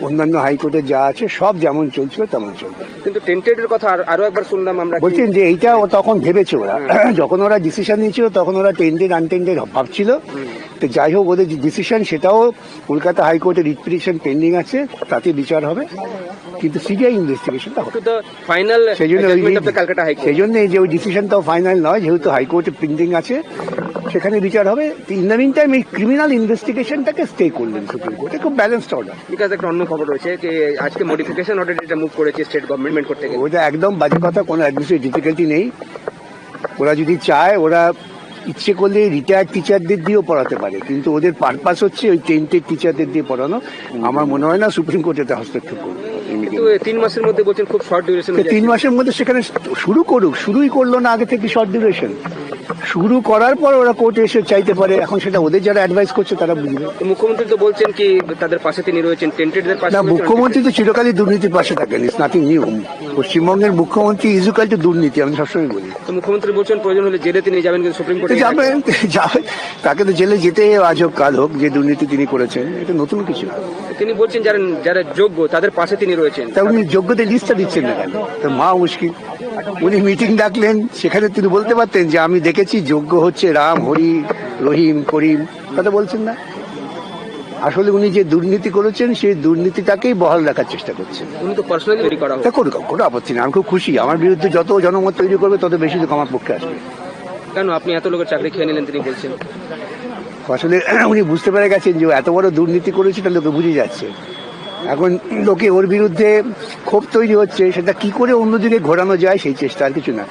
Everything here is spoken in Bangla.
অন্যান্য হাইকোর্টে যা আছে সব যেমন চলছিল তেমন চলবে। কিন্তু টেন্টেডের কথা আরো একবার শুনলাম আমরা। বলছেন যে এইটা তখন ভেবেছে ওরা, যখন ওরা ডিসিশন নিয়েছিল তখন ওরা টেন্টেড আনটেন্টেড ভাবছিল। তো যাই হোক, ওদের যে ডিসিশন সেটাও কলকাতা হাইকোর্টে রিট পিটিশন পেন্ডিং আছে, তাতে বিচার হবে, কিন্তু সিবিআই ইনভেস্টিগেশনটা হবে। ফাইনাল সেই জন্য যে ওই ডিসিশনটাও ফাইনাল নয়, যেহেতু হাইকোর্টে পেন্ডিং আছে সেখানে বিচার হবে। ইন দ্য মিন টাইম এই ক্রিমিনাল ইনভেস্টিগেশনটাকে স্টে করলেন সুপ্রিম কোর্টে, খুব ব্যালেন্সড অর্ডার। বিকজ একটা অন্য খবর রয়েছে যে আজকে মডিফিকেশন অর্ডার যেটা মুভ করেছে স্টেট গভর্নমেন্ট করতে গেলে, ওটা একদম বাজে কথা, কোনো অ্যাডমিনিস্ট্রেটিভ ডিফিকাল্টি নেই। ওরা যদি চায় ওরা ইচ্ছে করলে রিটায়ার্ড টিচারদের দিয়েও পড়াতে পারে, কিন্তু ওদের পারপাস হচ্ছে ওই টেন্টেড টিচারদের দিয়ে পড়ানো। আমার মনে হয় না সুপ্রিম কোর্ট এতে হস্তক্ষেপ করবে। কিন্তু 3 মাসের মধ্যে বলছেন খুব শর্ট ডিউরেশন। 3 মাসের মধ্যে সেখানে শুরু করুক, শুরুই করলো না আগে থেকে শর্ট ডিউরেশন। শুরু করার পর ওরা কোর্টে এসে চাইতে পারে, এখন সেটা ওদের যারা অ্যাডভাইস করছে তারা বুঝবে। মুখ্যমন্ত্রী তো বলছেন কি তাদের পাশে তিনি রয়েছেন, টেন্টেডদের পাশে। না, মুখ্যমন্ত্রী তো চিরকালই দুর্নীতির পাশে থাকেন, ইটস নাথিং নিউ। পশ্চিমবঙ্গের মুখ্যমন্ত্রী ইজ ইকুয়াল টু দুর্নীতি, আমি সবসময় বলি। তো মুখ্যমন্ত্রী বলছেন প্রয়োজন হলে জেলে তিনি যাবেন, কিন্তু সুপ্রিম কোর্টে যাবেন, তাকে তো জেলে যেতে আজ হোক কাল হোক, যে দুর্নীতি তিনি করেছেন এটা নতুন কিছু না। তিনি বলছেন যারা যারা যোগ্য তাদের পাশে তিনি রয়েছেন। তা উনি যোগ্যদের লিস্টটা দিচ্ছেন না কেন? তো মা মুশকিল। উনি মিটিং ডাকলেন, সেখানে তিনি বলতে পারতেন যে আমি দেখেছি যোগ্য হচ্ছে রাম, হরি, রহিম, করিম, কথা বলছেন না। আসলে উনি যে দুর্নীতি করেছেন সেই দুর্নীতিটাকেই বহাল রাখার চেষ্টা করছেন। উনি তো পার্সোনালি তৈরি করা হবে। করুক, কোনো আপত্তি নেই, আমি খুব খুশি। আমার বিরুদ্ধে যত জনমত তৈরি করবে তত বেশি লোক আমার পক্ষে আসবে। কেন আপনি এত লোকের চাকরি খেয়ে নিলেন তিনি বলছেন? আসলে উনি বুঝতে পেরে গেছেন যে এত বড় দুর্নীতি করেছে, এটা লোকে বুঝে যাচ্ছে। এখন লোকে ওর বিরুদ্ধে ক্ষোভ তৈরি হচ্ছে, সেটা কি করে অন্যদিকে ঘোরানো যায় সেই চেষ্টা, আর কিছু না।